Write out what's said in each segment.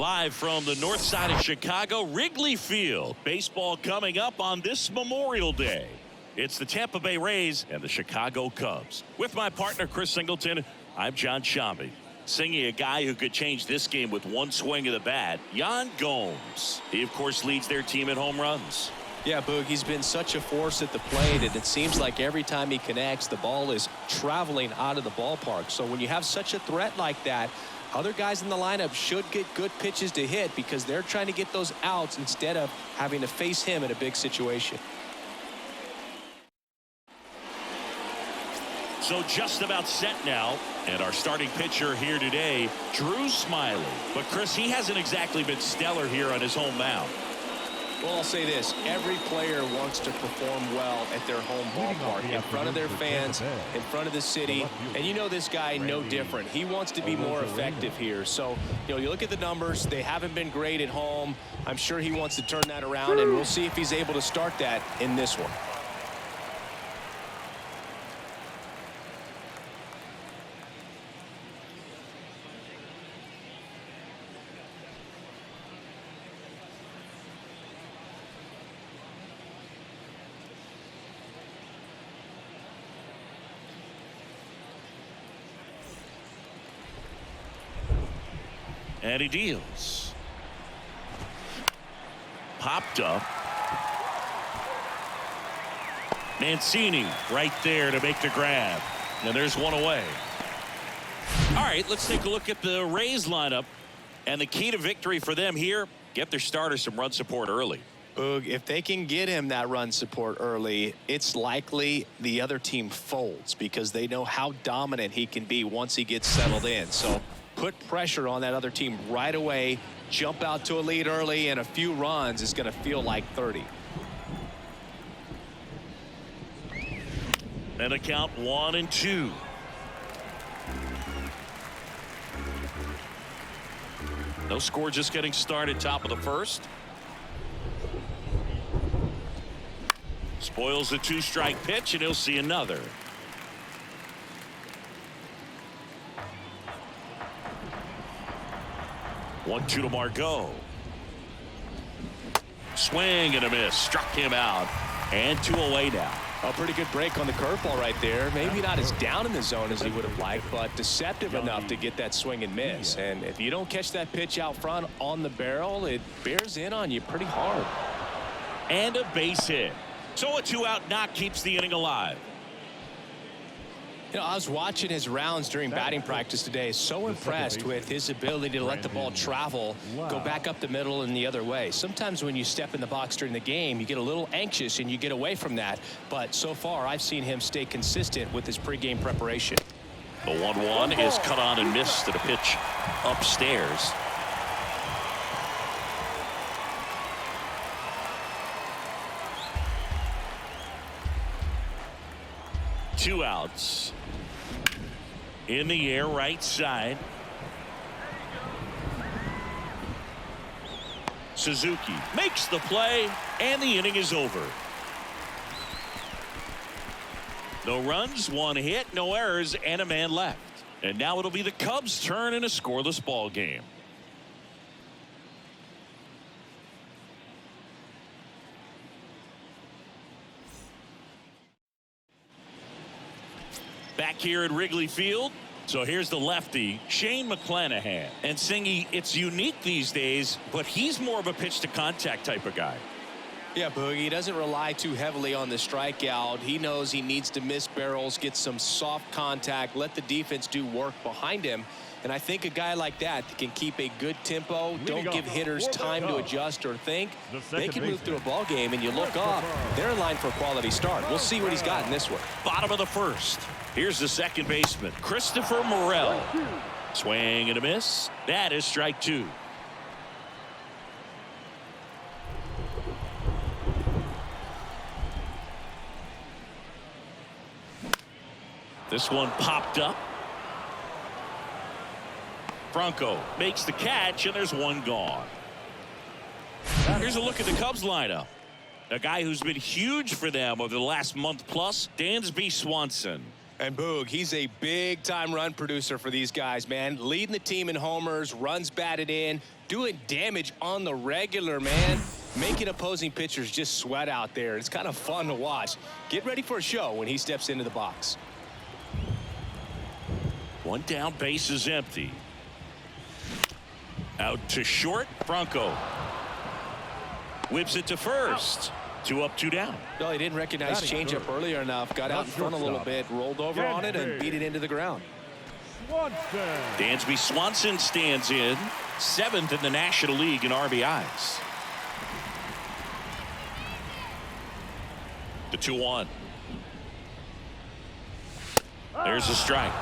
Live from the north side of Chicago, Wrigley Field. Baseball coming up on this Memorial Day. It's the Tampa Bay Rays and the Chicago Cubs. With my partner, Chris Singleton, I'm John Shambi. Singing a guy who could change this game with one swing of the bat, Yan Gomes. He, of course, leads their team in home runs. Yeah, Boog, he's been such a force at the plate, and it seems like every time he connects, the ball is traveling out of the ballpark. So when you have such a threat like that, other guys in the lineup should get good pitches to hit because they're trying to get those outs instead of having to face him in a big situation. So just about set now, and our starting pitcher here today, Drew Smiley. But Chris, he hasn't exactly been stellar here on his home mound. Well, I'll say this. Every player wants to perform well at their home ballpark, in front of their fans, in front of the city. And you know this guy no different. He wants to be more effective here. So, you look at the numbers. They haven't been great at home. I'm sure he wants to turn that around, and we'll see if he's able to start that in this one. And he deals. Popped up. Mancini right there to make the grab. And there's one away. All right, let's take a look at the Rays lineup. And the key to victory for them here, get their starter some run support early. Boog, if they can get him that run support early, it's likely the other team folds because they know how dominant he can be once he gets settled in. So put pressure on that other team right away, jump out to a lead early, and a few runs is going to feel like 30. And a count 1-2. No score, just getting started, top of the first. Spoils the two-strike pitch, and he'll see another. One-two to Margot. Swing and a miss. Struck him out. And 2 away now. A pretty good break on the curveball right there. Maybe not as down in the zone as he would have liked, but deceptive enough to get that swing and miss. And if you don't catch that pitch out front on the barrel, it bears in on you pretty hard. And a base hit. So a 2-out knock keeps the inning alive. I was watching his rounds during batting practice today. So impressed with his ability to let the ball travel, go back up the middle and the other way. Sometimes when you step in the box during the game, you get a little anxious and you get away from that. But so far, I've seen him stay consistent with his pregame preparation. The 1-1 is cut on and missed to the pitch upstairs. Two outs. In the air, right side. Suzuki makes the play, and the inning is over. No runs, 1 hit, no errors, and a man left. And now it'll be the Cubs' turn in a scoreless ball game. Back here at Wrigley Field. So here's the lefty, Shane McClanahan. And Singy, it's unique these days, but he's more of a pitch to contact type of guy. Yeah, Boogie, he doesn't rely too heavily on the strikeout. He knows he needs to miss barrels, get some soft contact, let the defense do work behind him. And I think a guy like that can keep a good tempo, don't give hitters time to adjust or think. They can move through a ball game, and you look up, they're in line for a quality start. We'll see what he's got in this one. Bottom of the first. Here's the second baseman, Christopher Morel. Swing and a miss. That is strike 2. This one popped up. Franco makes the catch, and there's one gone. Here's a look at the Cubs lineup. A guy who's been huge for them over the last month plus, Dansby Swanson. And Boog, he's a big-time run producer for these guys, man. Leading the team in homers, runs batted in, doing damage on the regular, man. Making opposing pitchers just sweat out there. It's kind of fun to watch. Get ready for a show when he steps into the box. One down, base is empty. Out to short, Franco. Whips it to first. 2 up, 2 down. No, he didn't recognize changeup earlier enough. Got out in front a little bit, rolled over on it, and beat it into the ground. Dansby Swanson stands in, 7th in the National League in RBIs. The 2-1. There's a strike.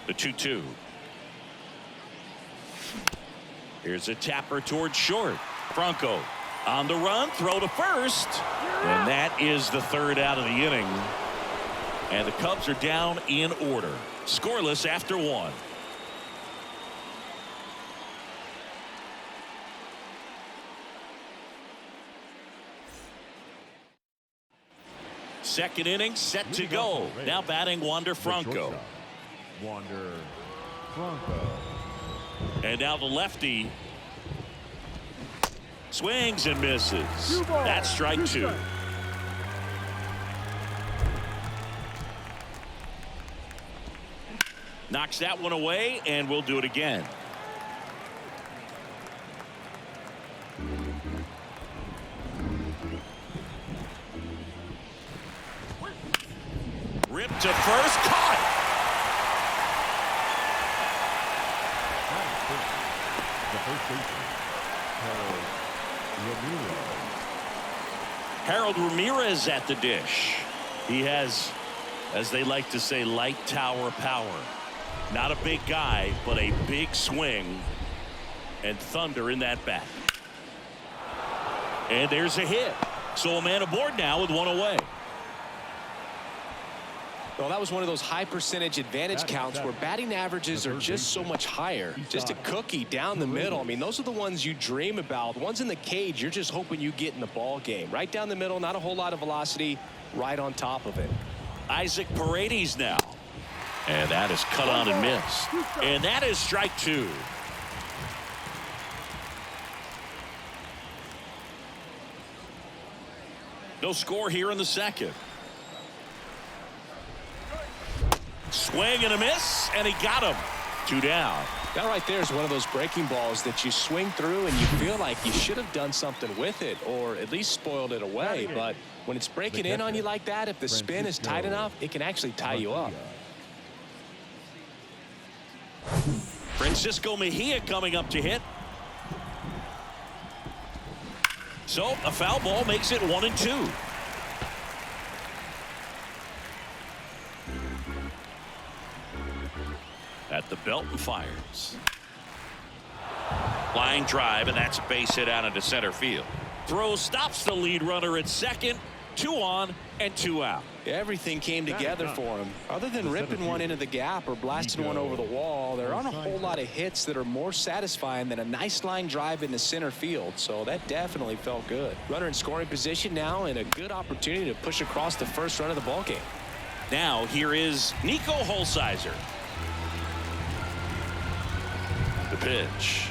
The 2-2. Here's a tapper towards short. Franco on the run, throw to first. And that is the 3rd out of the inning. And the Cubs are down in order. Scoreless after 1. Second inning set to go. Now batting Wander Franco. Wander Franco. And now the lefty swings and misses. That's strike 2. Knocks that one away, and we'll do it again. Ripped to first, caught. Harold Ramirez at the dish. He has, as they like to say, light tower power. Not a big guy, but a big swing and thunder in that bat. And there's a hit. So a man aboard now with 1 away. Well, that was one of those high percentage advantage counts where batting averages are just so much higher. Just a cookie down the middle. I mean, those are the ones you dream about. The ones in the cage, you're just hoping you get in the ball game. Right down the middle, not a whole lot of velocity, right on top of it. Isaac Paredes now. And that is cut on and missed. And that is strike 2. No score here in the second. Swing and a miss, and he got him. 2 down. That right there is one of those breaking balls that you swing through and you feel like you should have done something with it or at least spoiled it away. But when it's breaking in on you like that, if the spin is tight enough, it can actually tie you up. Francisco Mejia coming up to hit. So a foul ball makes it 1-2. At the belt and fires. Line drive, and that's a base hit out into center field. Throw stops the lead runner at second. 2 on and 2 out. Everything came together for him. Other than ripping one into the gap or blasting one over the wall, there aren't a whole lot of hits that are more satisfying than a nice line drive into center field. So that definitely felt good. Runner in scoring position now and a good opportunity to push across the first run of the ball game. Now here is Nico Holsizer. The pitch.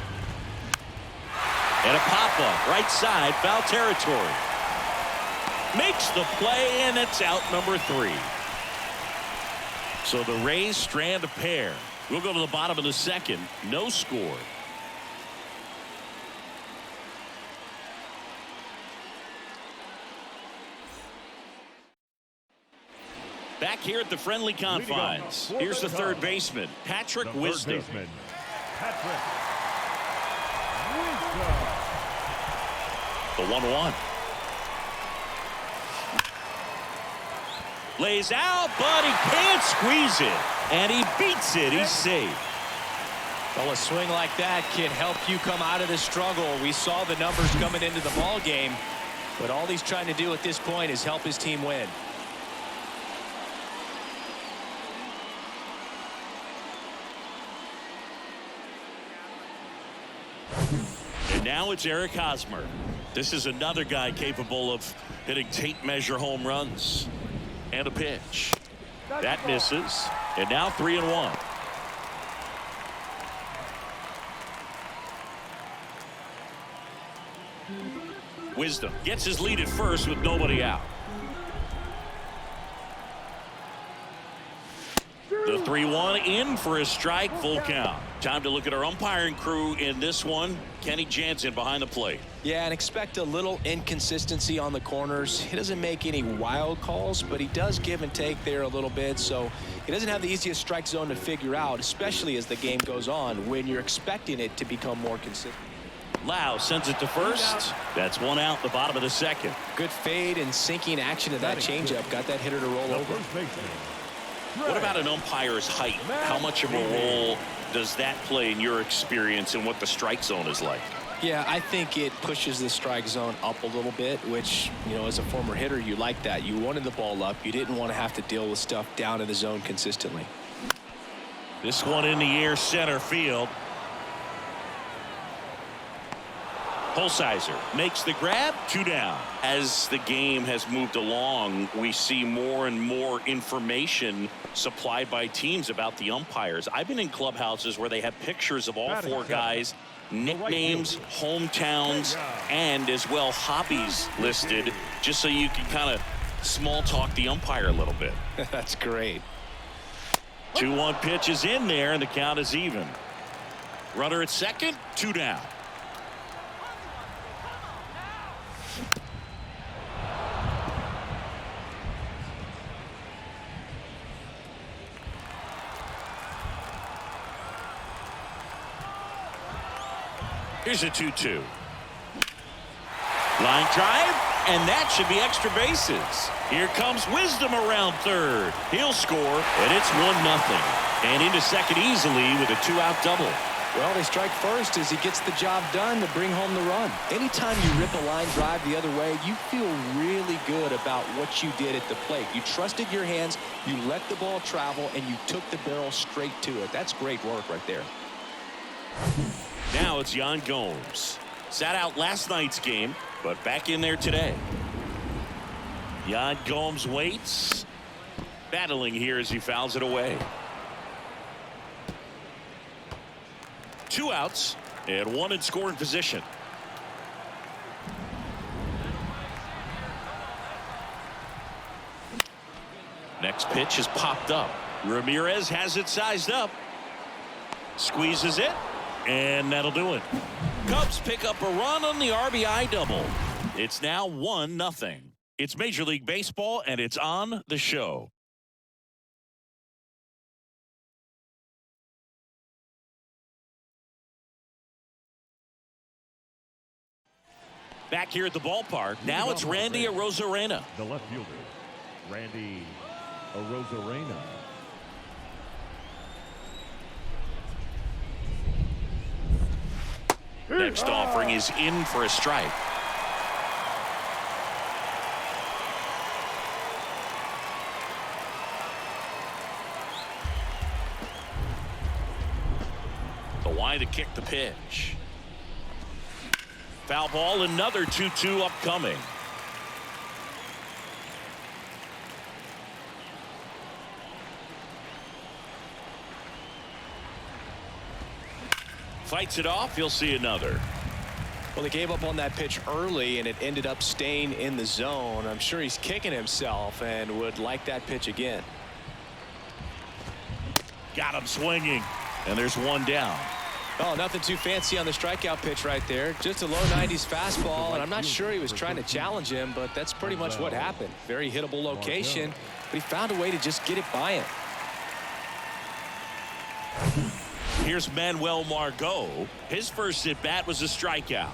And a pop-up right side, foul territory. Makes the play, and it's out number 3. So the Rays strand a pair. We'll go to the bottom of the second. No score. Back here at the friendly confines. Here's the third baseman, Patrick Wisdom. The 1-1. Lays out, but he can't squeeze it. And he beats it. He's safe. Well, a swing like that can help you come out of the struggle. We saw the numbers coming into the ball game, but all he's trying to do at this point is help his team win. And now it's Eric Hosmer. This is another guy capable of hitting tape measure home runs. And a pitch. That misses. And now 3-1. Wisdom gets his lead at first with nobody out. The 3-1 in for a strike, full count. Time to look at our umpiring crew in this one. Kenny Jansen behind the plate. Yeah, and expect a little inconsistency on the corners. He doesn't make any wild calls, but he does give and take there a little bit, so he doesn't have the easiest strike zone to figure out, especially as the game goes on when you're expecting it to become more consistent. Lau sends it to first. That's one out, the bottom of the second. Good fade and sinking action of that changeup. Got that hitter to roll over. What about an umpire's height? How much of a role does that play in your experience and what the strike zone is like? Yeah, I think it pushes the strike zone up a little bit, which, you know, as a former hitter, you like that. You wanted the ball up. You didn't want to have to deal with stuff down in the zone consistently. This one in the air, center field. Holsizer makes the grab, 2 down. As the game has moved along, we see more and more information supplied by teams about the umpires. I've been in clubhouses where they have pictures of all 4 guys, nicknames, hometowns, and as well hobbies listed, just so you can kind of small talk the umpire a little bit. That's great. 2-1 pitch is in there, and the count is even. Runner at second, 2 down. Here's a 2-2. Line drive, and that should be extra bases. Here comes Wisdom around third. He'll score, and it's 1-0. And into second easily with a 2-out double. Well, they strike first as he gets the job done to bring home the run. Anytime you rip a line drive the other way, you feel really good about what you did at the plate. You trusted your hands, you let the ball travel, and you took the barrel straight to it. That's great work right there. Now it's Yan Gomes. Sat out last night's game, but back in there today. Yan Gomes waits. Battling here as he fouls it away. 2 outs and 1 in scoring position. Next pitch is popped up. Ramirez has it sized up. Squeezes it. And that'll do it. Cubs pick up a run on the RBI double. It's now 1-0. It's Major League Baseball, and it's on the show. Back here at the ballpark, now it's Randy Arozarena. The left fielder, Randy Arozarena. Next offering is in for a strike. The wide to kick the pitch. Foul ball, another 2-2 upcoming. Fights it off. You'll see another. Well, he gave up on that pitch early, and it ended up staying in the zone. I'm sure he's kicking himself and would like that pitch again. Got him swinging, and there's 1 down. Oh, nothing too fancy on the strikeout pitch right there. Just a low 90s fastball, and I'm not sure he was trying to challenge him, but that's pretty much what happened. Very hittable location, but he found a way to just get it by him. Here's Manuel Margot. His first at bat was a strikeout.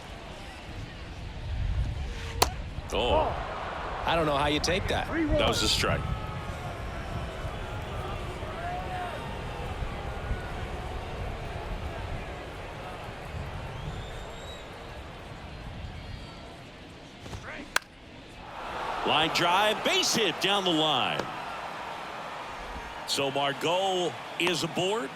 Oh, I don't know how you take that. that was a strike. Line drive, base hit down the line. So Margot is aboard.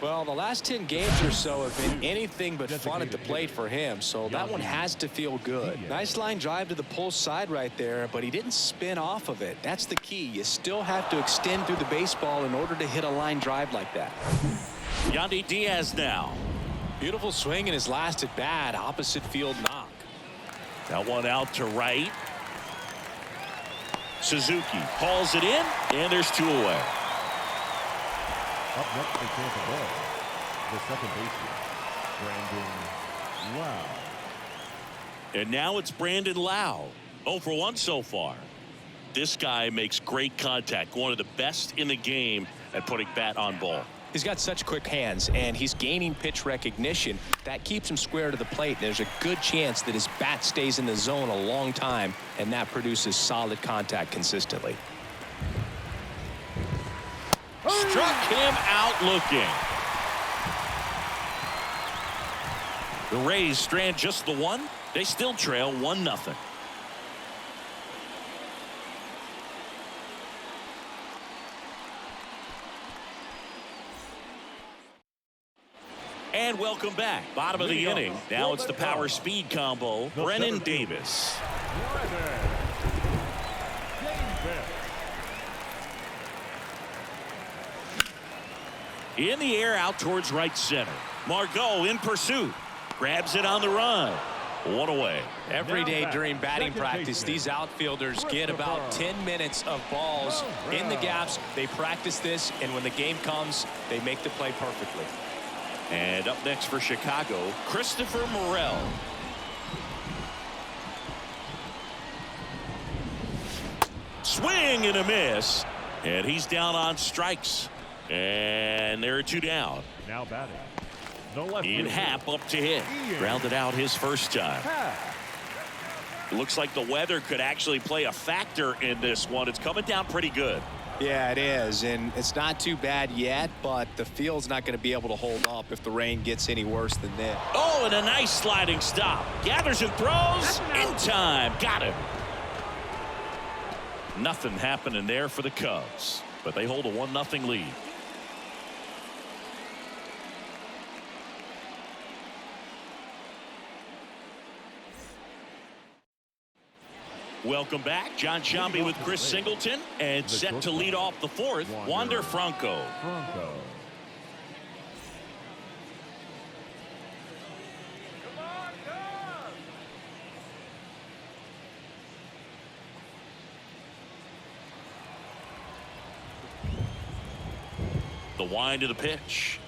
Well, the last 10 games or so have been anything but fun at the plate for him, so that one has to feel good. Nice line drive to the pull side right there, but he didn't spin off of it. That's the key. You still have to extend through the baseball in order to hit a line drive like that. Yandy Diaz now. Beautiful swing in his last at bat. Opposite field knock. That one out to right. Suzuki hauls it in, and there's 2 away. Up next for Tampa Bay, the second baseman, Brandon Lau. And now it's Brandon Lau. 0 for 1 so far. This guy makes great contact. One of the best in the game at putting bat on ball. He's got such quick hands, and he's gaining pitch recognition. That keeps him square to the plate. There's a good chance that his bat stays in the zone a long time, and that produces solid contact consistently. Struck him out looking. The Rays strand just the 1. They still trail 1-0. And welcome back. Bottom of the inning. Now it's the power speed combo. Brennan Davis. In the air out towards right center. Margot in pursuit. Grabs it on the run. 1 away. Every day during batting practice, these outfielders get about 10 minutes of balls in the gaps. They practice this, and when the game comes, they make the play perfectly. And up next for Chicago, Christopher Morel. Swing and a miss. And he's down on strikes. And there are 2 down. Now batting. No left Ian fielder. Happ up to hit. Grounded out his first time. It looks like the weather could actually play a factor in this one. It's coming down pretty good. Yeah, it is, and it's not too bad yet, but the field's not going to be able to hold up if the rain gets any worse than this. Oh, and a nice sliding stop. Gathers and throws in time. Got him. Nothing happening there for the Cubs, but they hold a 1-0 lead. Welcome back. John Shambi with Chris Singleton, and set to lead off the 4th, Wander Franco. The wind of the pitch.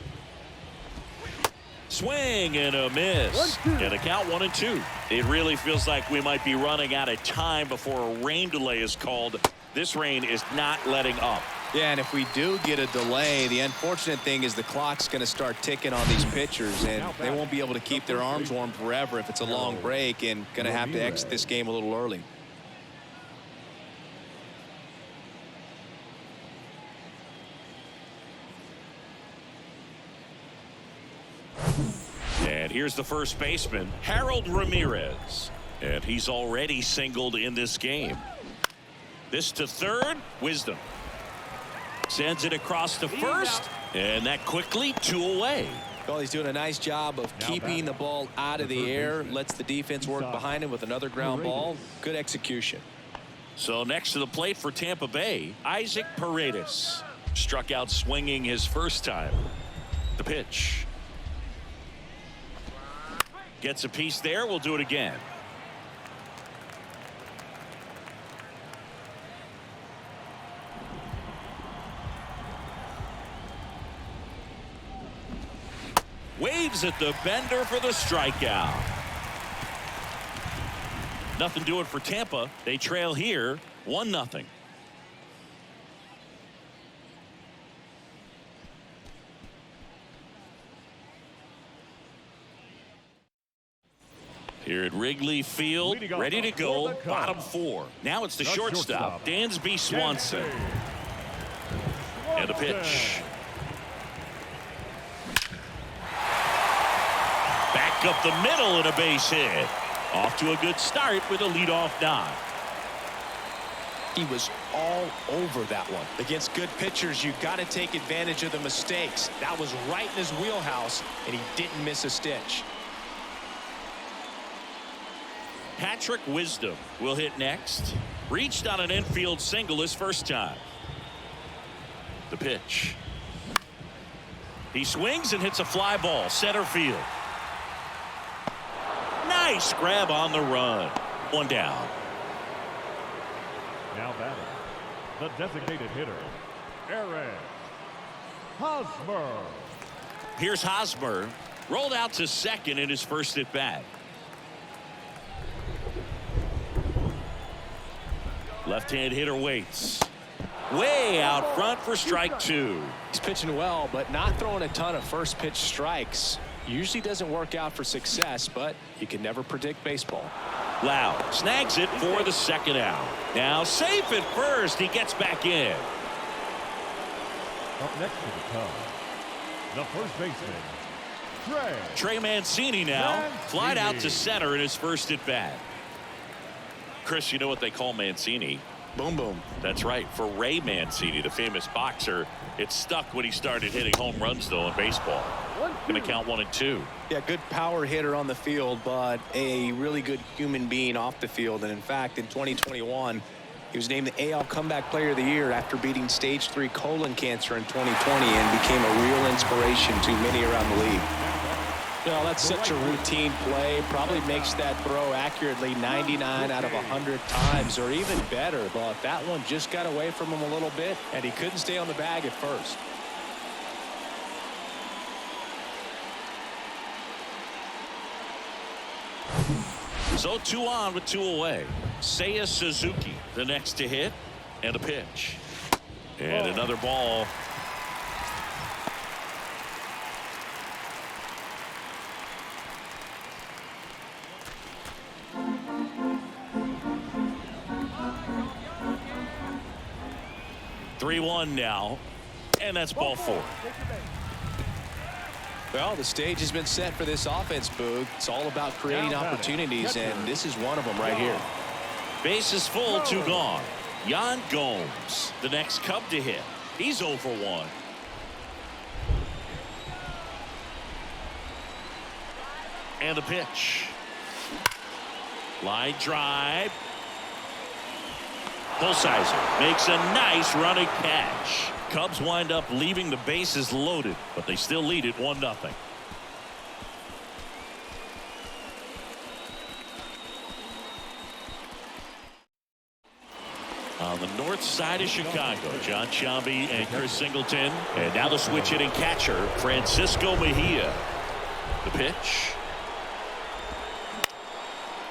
Swing and a miss. And a count 1-2. It really feels like we might be running out of time before a rain delay is called. This rain is not letting up. Yeah, and if we do get a delay, the unfortunate thing is the clock's going to start ticking on these pitchers, and they won't be able to keep their arms warm forever if it's a long break, and going to have to exit this game a little early. And here's the first baseman, Harold Ramirez. And he's already singled in this game. This to third, Wisdom. Sends it across to first, and that quickly 2 away. Well, he's doing a nice job of keeping the ball out of the air, lets the defense work behind him with another ground ball. Good execution. So next to the plate for Tampa Bay, Isaac Paredes. Struck out swinging his first time. The pitch. Gets a piece there. We'll do it again. Waves at the bender for the strikeout. Nothing doing for Tampa. They trail here 1-0. Here at Wrigley Field, ready to go, bottom 4. Now it's the shortstop, Dansby Swanson. And the pitch. Back up the middle and a base hit. Off to a good start with a leadoff knock. He was all over that one. Against good pitchers, you got to take advantage of the mistakes. That was right in his wheelhouse, and he didn't miss a stitch. Patrick Wisdom will hit next. Reached on an infield single his first time. The pitch. He swings and hits a fly ball center field. Nice grab on the run. One down. Now batting, the designated hitter, Aaron Hosmer. Here's Hosmer. Rolled out to second in his first at bat. Left-hand hitter waits. Way out front for strike two. He's pitching well, but not throwing a ton of first pitch strikes. Usually doesn't work out for success, but you can never predict baseball. Lau snags it for the second out. Now safe at first. He gets back in. Up next to the Cubs, the first baseman, Trey Mancini now. Flied out to center in his first at bat. Chris, you know what they call Mancini? Boom, boom. That's right. For Ray Mancini, the famous boxer, it stuck when he started hitting home runs, though, in baseball. Going to count 1 and 2. Yeah, good power hitter on the field, but a really good human being off the field. And in fact, in 2021, he was named the AL Comeback Player of the Year after beating stage 3 colon cancer in 2020 and became a real inspiration to many around the league. Well, that's such a routine play. Probably makes that throw accurately 99 out of 100 times or even better. But that one just got away from him a little bit, and he couldn't stay on the bag at first. So 2 on with 2 away. Seiya Suzuki, the next to hit, and a pitch. And another ball. (3-1) now, and that's ball 4. Well, the stage has been set for this offense, Boog. It's all about creating opportunities, and this is one of them right here. Base is full, 2 gone. Yan Gomes, the next Cub to hit. He's 0 for 1. And the pitch. Line drive. Holsizer makes a nice running catch. Cubs wind up leaving the bases loaded, but they still lead it 1-0. On the north side of Chicago, John Sciambi and Chris Singleton. And now the switch hitting catcher, Francisco Mejia. The pitch.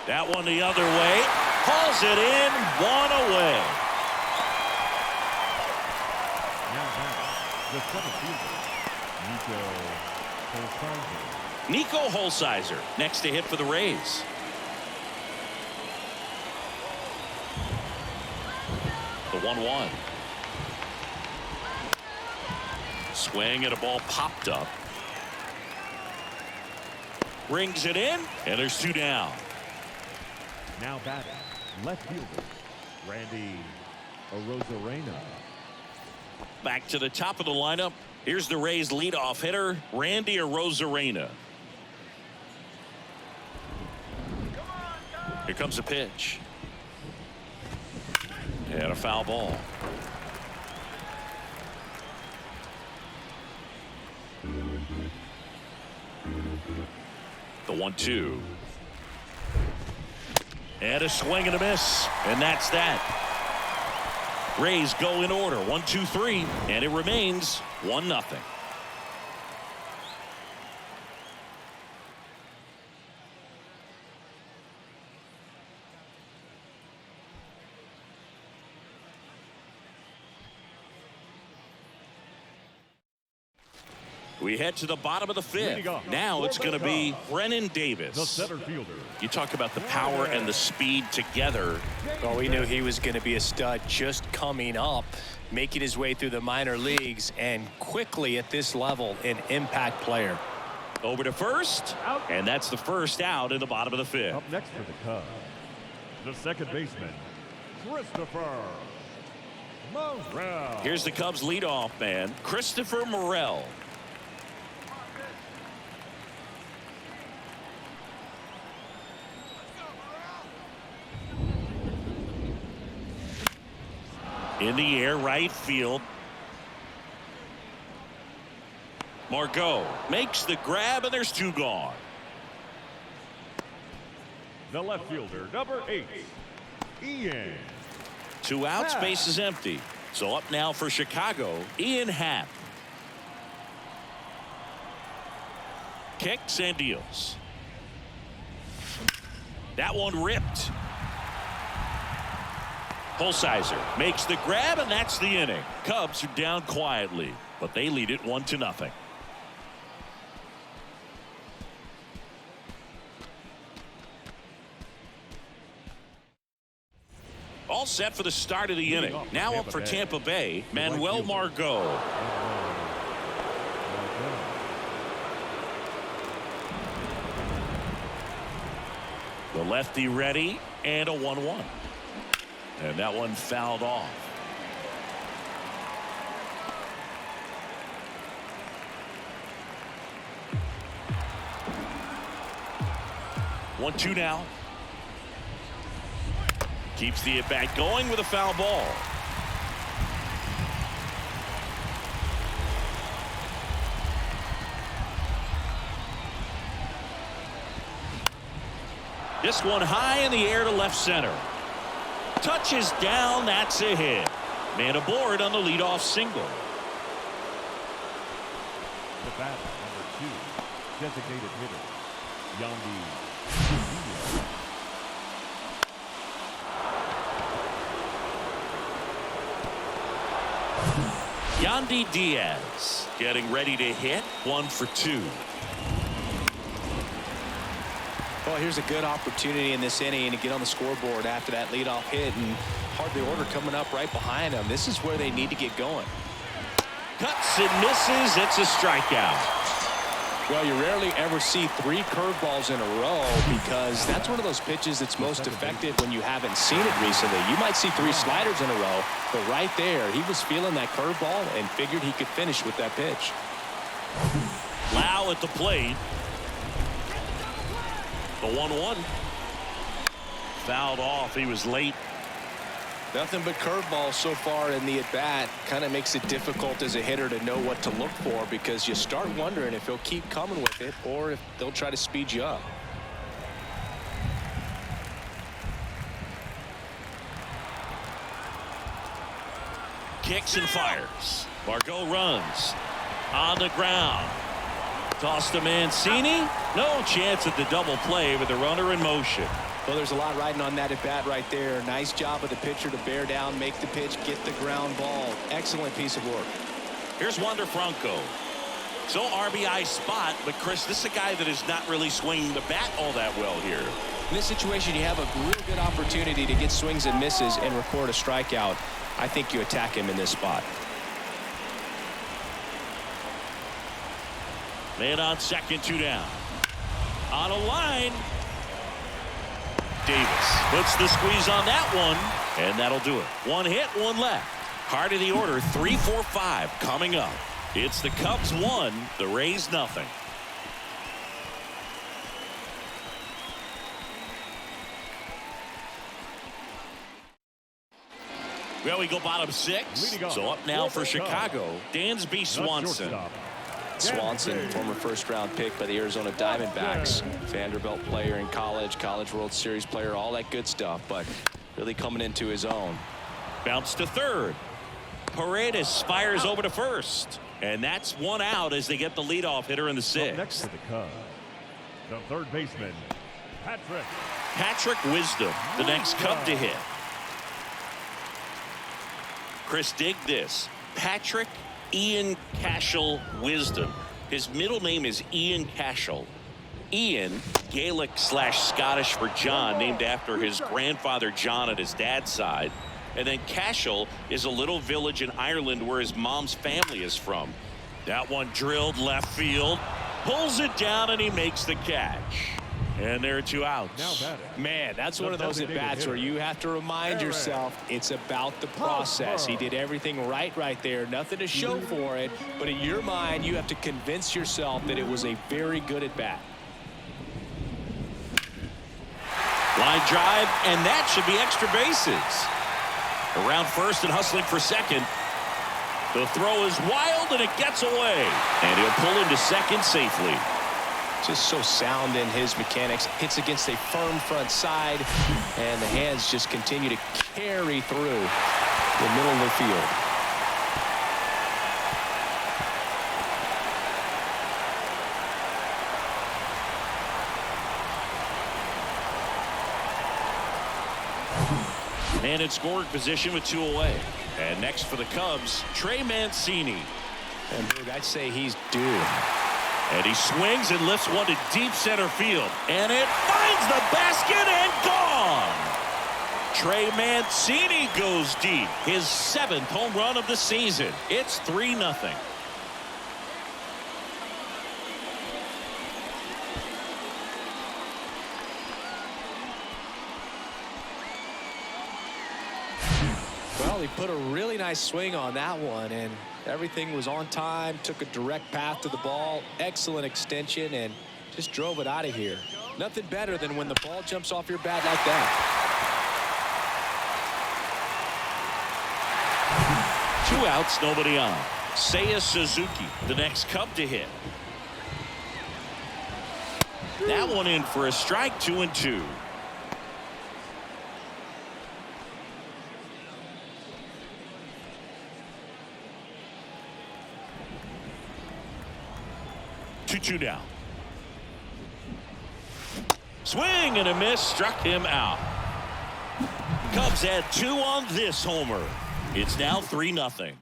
That one the other way. Hauls it in, 1 away. The center fielder, Nico Holsizer next to hit for the Rays. The 1-1. Swing and a ball popped up. Brings it in, and there's 2 down. Now batting, left fielder, Randy Arozarena. Back to the top of the lineup. Here's the Rays leadoff hitter, Randy Arozarena. Here comes a pitch. And a foul ball. The 1-2. And a swing and a miss. And that's that. Rays go in order. 1, 2, 3. And it remains 1-0. We head to the bottom of the 5th. Now it's going to be Brennan Davis. The center fielder. You talk about the power and the speed together. Well, we knew he was going to be a stud just coming up, making his way through the minor leagues, and quickly at this level, an impact player. Over to first, and that's the first out in the bottom of the 5th. Up next for the Cubs, the second baseman, Christopher Morel. Here's the Cubs leadoff man, Christopher Morel. In the air, right field. Margot makes the grab, and there's two gone. The left fielder, number 8, Ian. 2 outs, base is empty. So up now for Chicago, Ian Happ. Kicks and deals. That one ripped. Holsizer makes the grab, and that's the inning. Cubs are down quietly, but they lead it 1-0. All set for the start of the inning. Now up for Tampa Bay, Manuel Margot. The lefty ready, and a 1-1. And that one fouled off. One, two now. Keeps the at-bat going with a foul ball. This one high in the air to left center. Touches down, that's a hit. Man aboard on the leadoff single. The bat, number 2, designated hitter, Yandy. Yandy Diaz getting ready to hit. 1 for 2. Well, here's a good opportunity in this inning to get on the scoreboard after that leadoff hit, and hardly order coming up right behind them. This is where they need to get going. Cuts and misses. It's a strikeout. Well, you rarely ever see 3 curveballs in a row because that's one of those pitches that's most effective when you haven't seen it recently. You might see 3 sliders in a row, but right there, he was feeling that curveball and figured he could finish with that pitch. Lau at the plate. The 1-1. Fouled off. He was late. Nothing but curveballs so far in the at-bat. Kind of makes it difficult as a hitter to know what to look for because you start wondering if he'll keep coming with it or if they'll try to speed you up. Kicks and fires. Margot runs. On the ground. Tossed to Mancini. No chance at the double play with the runner in motion. Well, there's a lot riding on that at bat right there. Nice job of the pitcher to bear down, make the pitch, get the ground ball. Excellent piece of work. Here's Wander Franco. So RBI spot, but Chris, this is a guy that is not really swinging the bat all that well here. In this situation, you have a real good opportunity to get swings and misses and record a strikeout. I think you attack him in this spot. Man on second, 2 down. On a line. Davis puts the squeeze on that one, and that'll do it. 1 hit, 1 left. Heart of the order, 3, 4, 5 coming up. It's the Cubs 1, the Rays nothing. Well, we go bottom 6. So up now for Chicago, Dansby Swanson. Swanson, former first-round pick by the Arizona Diamondbacks. Vanderbilt player in college, College World Series player, all that good stuff, but really coming into his own. Bounce to third. Paredes fires over to first. And that's 1 out as they get the leadoff hitter in the 6th. Next to the Cubs, the third baseman, Patrick Wisdom, the next Cub to hit. Chris, dig this. Patrick Ian Cashel Wisdom. His middle name is Ian Cashel. Ian, Gaelic/Scottish for John, named after his grandfather John at his dad's side. And then Cashel is a little village in Ireland where his mom's family is from. That one drilled left field, pulls it down, and he makes the catch. And there are 2 outs. Now batting. Man, that's one of those at-bats where you have to remind yourself it's about the process. He did everything right there. Nothing to show for it. But in your mind, you have to convince yourself that it was a very good at-bat. Line drive, and that should be extra bases. Around first and hustling for second. The throw is wild, and it gets away. And he'll pull into second safely. Just so sound in his mechanics. Hits against a firm front side, and the hands just continue to carry through the middle of the field. And in scoring position with 2 away. And next for the Cubs, Trey Mancini. And Boog, I'd say he's due. And he swings and lifts one to deep center field. And it finds the basket and gone. Trey Mancini goes deep. His 7th home run of the season. It's 3-0. Well, he put a really nice swing on that one, and everything was on time. Took a direct path to the ball. Excellent extension, and just drove it out of here. Nothing better than when the ball jumps off your bat like that. 2 outs, nobody on. Seiya Suzuki, the next Cub to hit. That one in for a strike, 2-2. Two down. Swing and a miss, struck him out. Cubs had 2 on this homer. It's now 3-0.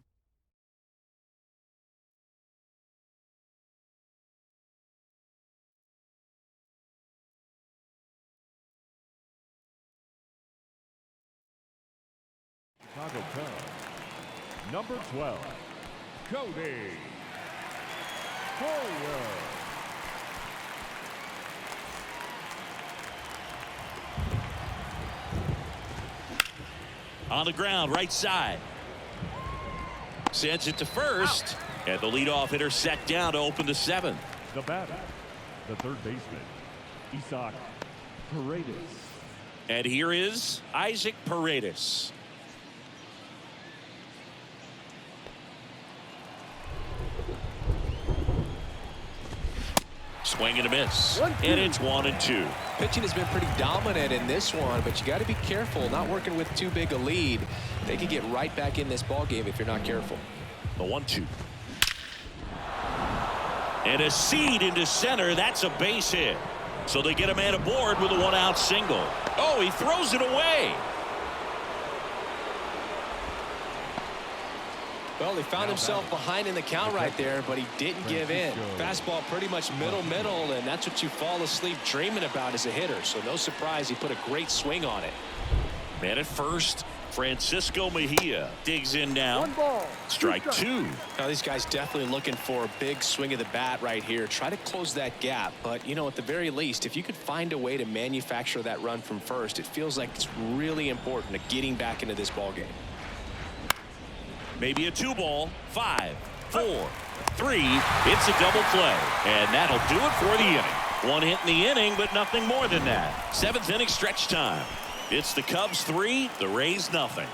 Chicago Cubs. Number 12, Cody Bellinger. On the ground, right side. Sends it to first. And the leadoff hitter set down to open the 7th. The batter, the third baseman, Isaac Paredes. And here is Isaac Paredes. Swing and a miss. And it's 1-2. Pitching has been pretty dominant in this one, but you got to be careful. Not working with too big a lead. They could get right back in this ball game if you're not careful. The 1-2. And a seed into center. That's a base hit. So they get a man aboard with a 1-out single. Oh, he throws it away. Well, he found himself behind in the count right there, but he didn't give in. Fastball pretty much middle, and that's what you fall asleep dreaming about as a hitter. So no surprise he put a great swing on it. Man at first, Francisco Mejia digs in now. 1 ball. Strike 2. Now these guys definitely looking for a big swing of the bat right here. Try to close that gap, but you know, at the very least, if you could find a way to manufacture that run from first, it feels like it's really important to getting back into this ball game. Maybe a 2-ball. 5, 4, 3. It's a double play. And that'll do it for the inning. 1 hit in the inning, but nothing more than that. 7th inning stretch time. It's the Cubs 3, the Rays nothing.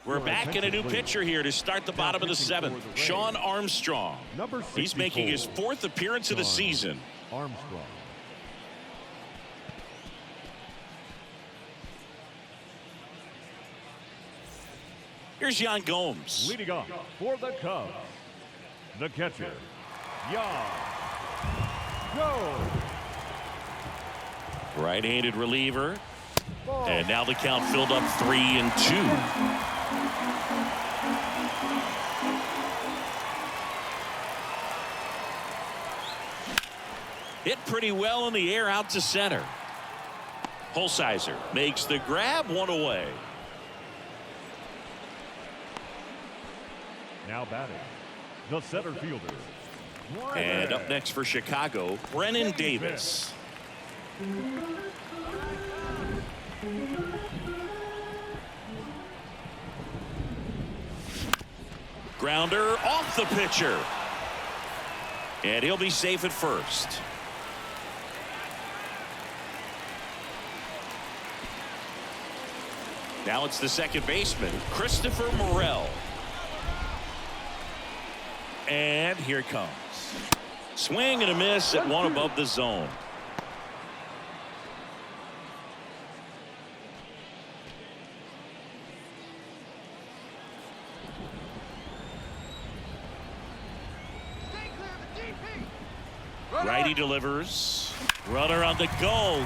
We're back in a new pitcher here to start the bottom of the 7th. Shawn Armstrong. He's making his 4th appearance of the season. Armstrong. Here's Yan Gomes. Leading off for the Cubs, the catcher, Yan Gomes. Right-handed reliever. And now the count filled up 3-2. Hit pretty well in the air out to center. Holsizer makes the grab, 1 away. Now batting, the center fielder. And up next for Chicago, Brennan Davis. Grounder off the pitcher. And he'll be safe at first. Now it's the second baseman, Christopher Morel. And here it comes. Swing and a miss at one above the zone. Righty delivers. Runner on the go.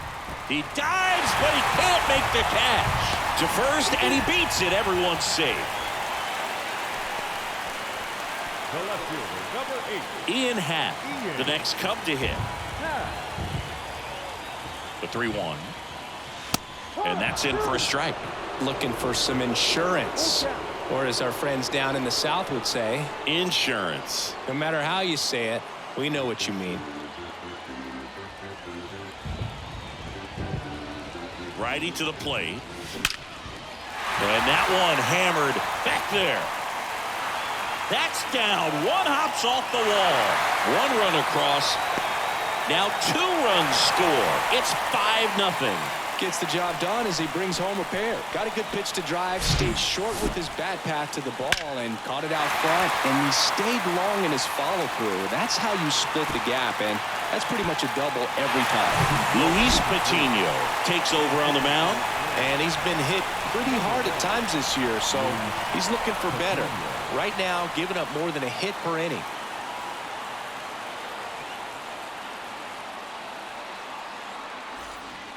He dives, but he can't make the catch. To first, and he beats it. Everyone's safe. The left fielder, number 8. Ian Happ, the next Cub to hit. The 3-1. And that's in for a strike. Looking for some insurance. Or as our friends down in the South would say, Insurance. no matter how you say it, we know what you mean. Righty to the plate. And that one hammered back there. That's down. One hops off the wall. One run across. Now 2 runs score. It's 5-0. Gets the job done as he brings home a pair. Got a good pitch to drive, stayed short with his bat path to the ball and caught it out front, and he stayed long in his follow through. That's how you split the gap, and that's pretty much a double every time. Luis Patino takes over on the mound, and he's been hit pretty hard at times this year, so he's looking for better. Right now, giving up more than a hit per inning.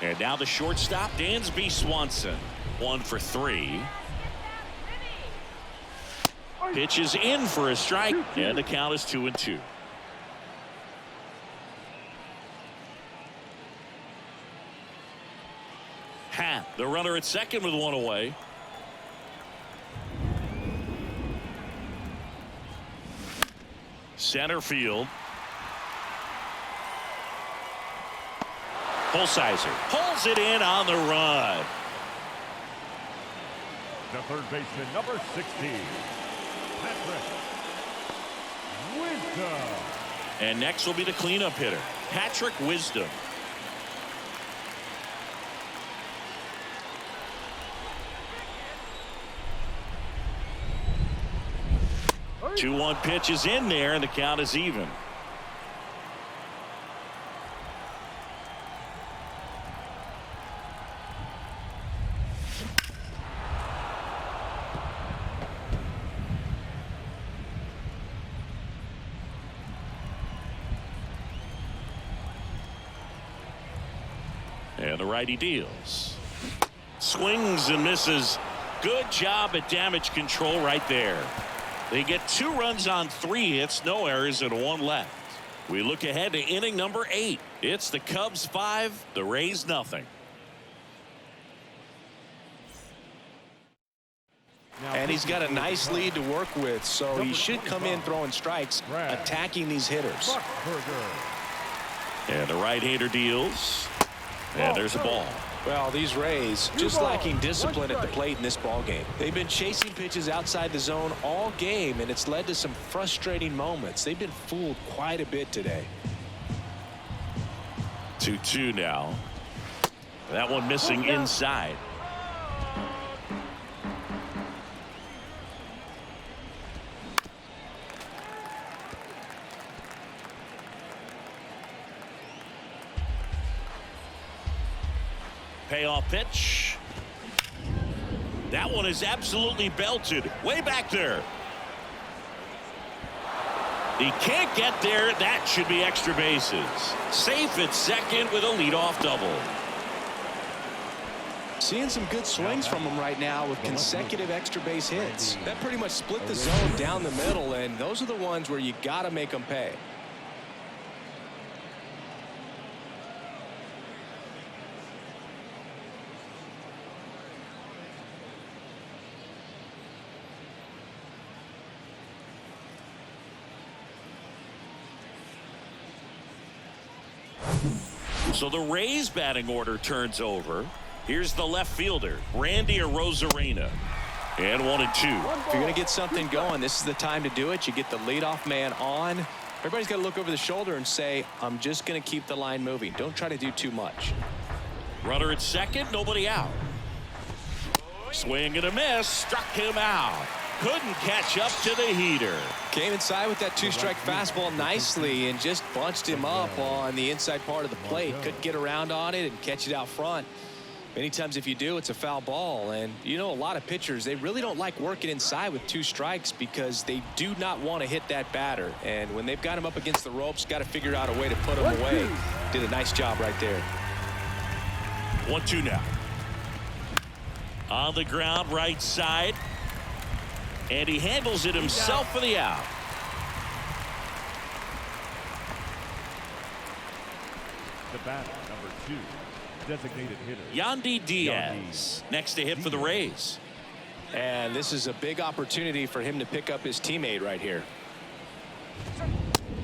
and now the shortstop, Dansby Swanson. 1 for 3. Pitch is in for a strike, and the count is 2-2. Happ, the runner at second with 1 away. Center field. Holsizer pulls it in on the run. The third baseman, number 16, Patrick Wisdom. And next will be the cleanup hitter, Patrick Wisdom. The 2-1 pitch is in there, and the count is even. And the righty deals. Swings and misses. Good job at damage control right there. They get 2 runs on 3 hits, no errors, and 1 left. We look ahead to inning number 8. It's the Cubs 5, the Rays nothing. And he's got a nice lead to work with, so he should come in throwing strikes, attacking these hitters. And the right-hander deals. And there's a ball. Well, these Rays just lacking discipline at the plate in this ball game. They've been chasing pitches outside the zone all game, and it's led to some frustrating moments. They've been fooled quite a bit today. 2-2 now. That one missing inside. Payoff pitch. That one is absolutely belted. Way back there. He can't get there. That should be extra bases. Safe at second with a leadoff double. Seeing some good swings from him right now with consecutive extra base hits. That pretty much split the zone down the middle, and those are the ones where you got to make them pay. So the Rays batting order turns over. Here's the left fielder, Randy Arozarena. And 1-2. If you're going to get something going, this is the time to do it. You get the leadoff man on. Everybody's got to look over the shoulder and say, I'm just going to keep the line moving. Don't try to do too much. Runner at second, nobody out. Swing and a miss, struck him out. Couldn't catch up to the heater. Came inside with that two-strike fastball nicely and just bunched him up on the inside part of the plate. Couldn't get around on it and catch it out front. Many times if you do, it's a foul ball. And you know, a lot of pitchers, they really don't like working inside with 2 strikes because they do not want to hit that batter. And when they've got him up against the ropes, got to figure out a way to put him away. Did a nice job right there. 1-2 now. On the ground, right side. And he handles it himself for the out. The batter, number 2, designated hitter, Yandy Diaz next to hit for the Rays. And this is a big opportunity for him to pick up his teammate right here.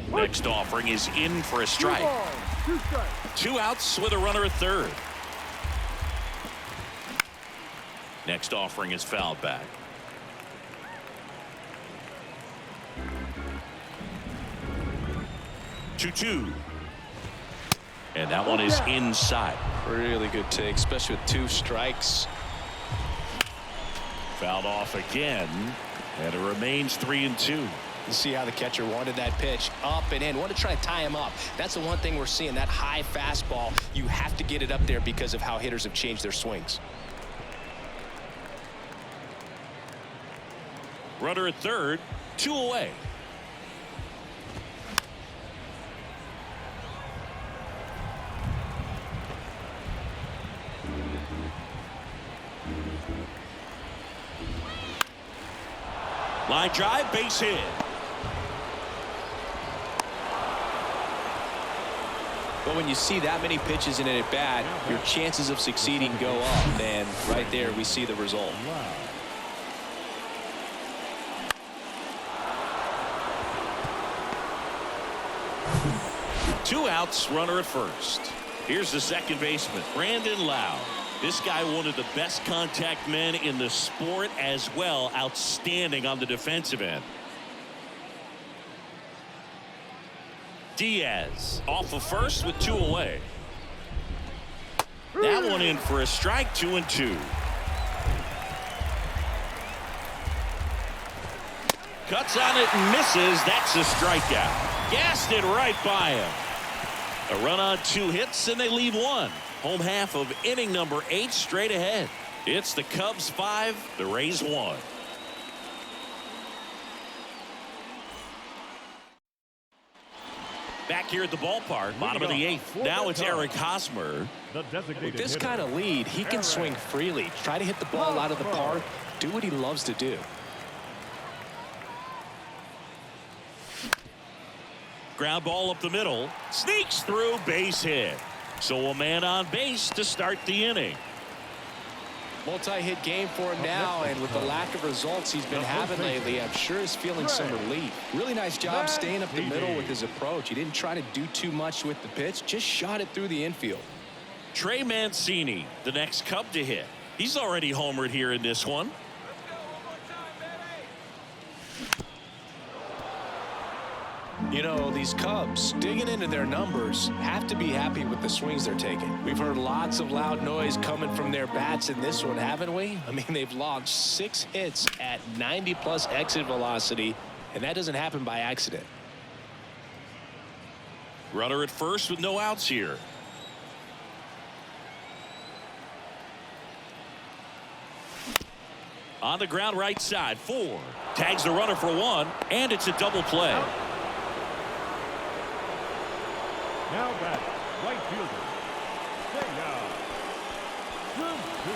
Next offering is in for a strike. 2 outs with a runner at third. Next offering is fouled back. 2-2. And that one is inside. Really good take, especially with 2 strikes. Fouled off again, and it remains 3-2. You see how the catcher wanted that pitch up and in. Want to try to tie him up. That's the one thing we're seeing, that high fastball. You have to get it up there because of how hitters have changed their swings. Runner at third, 2 away. Line drive, base hit. But when you see that many pitches in it at bat, your chances of succeeding go up. And right there, we see the result. Wow. Two outs, runner at first. Here's the second baseman, Brandon Lau. This guy, one of the best contact men in the sport as well. Outstanding on the defensive end. Diaz off of first with 2 away. That one in for a strike, 2-2. Cuts on it and misses. That's a strikeout. Gassed it right by him. A run on 2 hits and they leave 1. Home half of inning number 8 straight ahead. It's the Cubs 5, the Rays 1. Back here at the ballpark, bottom of the 8th. Now it's Eric Hosmer. With this kind of lead, he can swing freely. Try to hit the ball out of the park. Do what he loves to do. Ground ball up the middle. Sneaks through, base hit. So a man on base to start the inning. Multi-hit game for him now, and with the lack of results he's been having lately, I'm sure he's feeling some relief. Really nice job staying up the middle with his approach. He didn't try to do too much with the pitch, just shot it through the infield. Trey Mancini, the next Cub to hit. He's already homered here in this one. You know, these Cubs, digging into their numbers, have to be happy with the swings they're taking. We've heard lots of loud noise coming from their bats in this one, haven't we? I mean, they've launched 6 hits at 90+ exit velocity, and that doesn't happen by accident. Runner at first with no outs here. On the ground, right side, 4. Tags the runner for 1, and it's a double play. Now back, right fielder.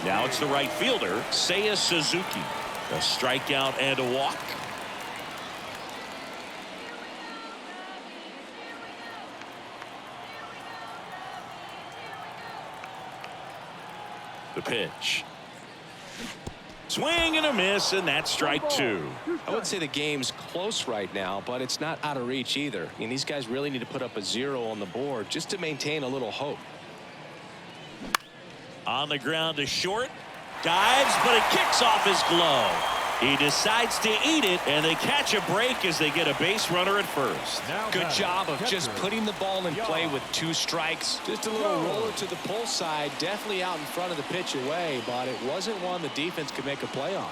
Now it's the right fielder, Seiya Suzuki. A strikeout and a walk. The pitch. Swing and a miss, and that's strike 2. I would say the game's close right now, but it's not out of reach either. I mean, these guys really need to put up a 0 on the board just to maintain a little hope. On the ground to short. Dives, but it kicks off his glove. He decides to eat it, and they catch a break as they get a base runner at first. Good job of just putting the ball in play with 2 strikes. Just a little roller to the pull side. Definitely out in front of the pitch away, but it wasn't one the defense could make a play on.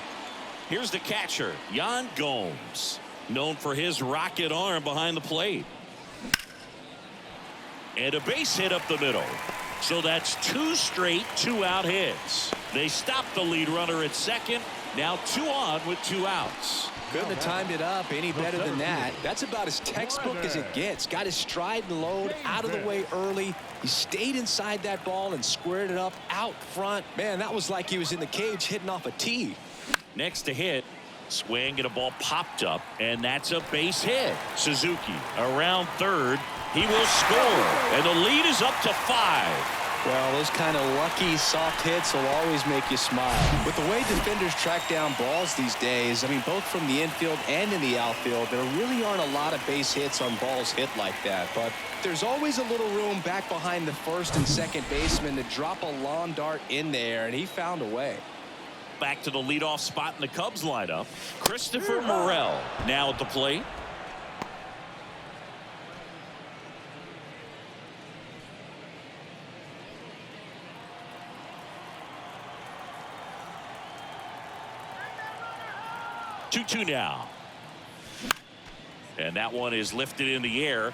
Here's the catcher, Yan Gomes, known for his rocket arm behind the plate. And a base hit up the middle. So that's 2 straight 2-out hits. They stop the lead runner at second. Now 2 on with 2 outs. Couldn't have timed it up any better than that. That's about as textbook as it gets. Got his stride and load out of the way early. He stayed inside that ball and squared it up out front. Man, that was like he was in the cage hitting off a tee. Next to hit. Swing and a ball popped up, and that's a base hit. Suzuki around third. He will score, and the lead is up to 5. Well, those kind of lucky soft hits will always make you smile. With the way defenders track down balls these days, I mean, both from the infield and in the outfield, there really aren't a lot of base hits on balls hit like that. But there's always a little room back behind the first and second baseman to drop a lawn dart in there, and he found a way. Back to the leadoff spot in the Cubs lineup. Christopher Morel now at the plate. Two now. And that one is lifted in the air.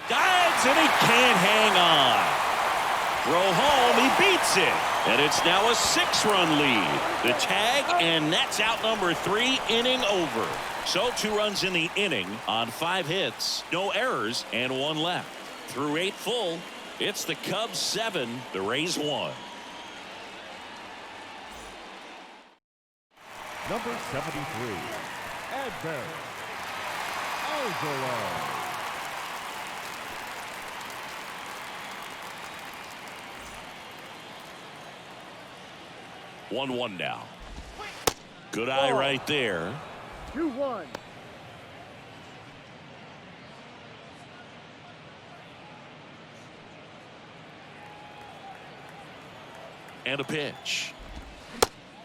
Dives, and he can't hang on. Throw home, he beats it. And it's now a 6-run lead. The tag, and that's out number 3, inning over. So 2 runs in the inning on 5 hits, no errors, and 1 left. Through 8 full, it's the Cubs 7, the Rays 1. Number 73, Adbert Alzolay. 1-1 now. Good eye right there. 2-1. And a pitch.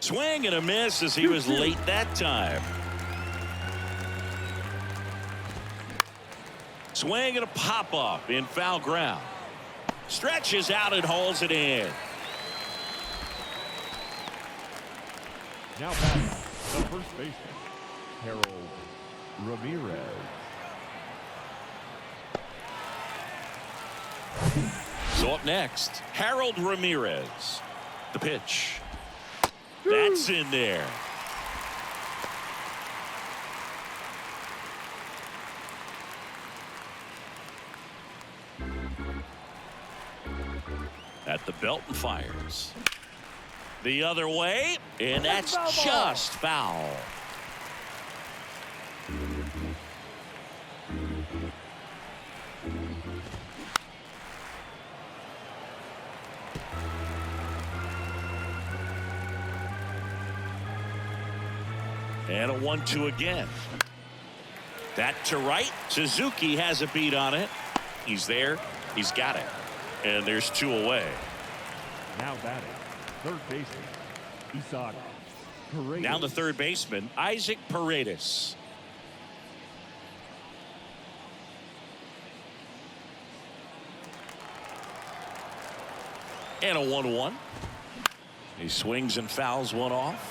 Swing and a miss as he was late that time. Swing and a pop up in foul ground. Stretches out and hauls it in. Now back, the first baseman, Harold Ramirez. So up next, Harold Ramirez. The pitch. That's in there. At the belt and fires. The other way, and that's just foul. And a 1-2 again. That to right. Suzuki has a beat on it. He's there. He's got it. And there's 2 away. Now batting, third baseman, Isaac Paredes. Down the third baseman, Isaac Paredes. And a 1-1. He swings and fouls one off.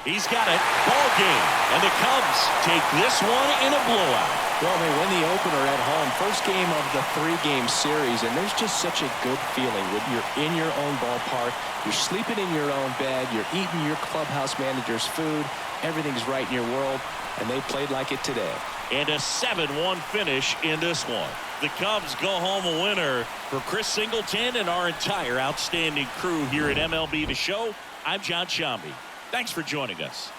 He's got it. Ball game. And the Cubs take this one in a blowout. Well, they win the opener at home. First game of the 3-game series, and there's just such a good feeling when you're in your own ballpark. You're sleeping in your own bed. You're eating your clubhouse manager's food. Everything's right in your world, and they played like it today. And a 7-1 finish in this one. The Cubs go home a winner. For Chris Singleton and our entire outstanding crew here at MLB The Show, I'm John Shambi. Thanks for joining us.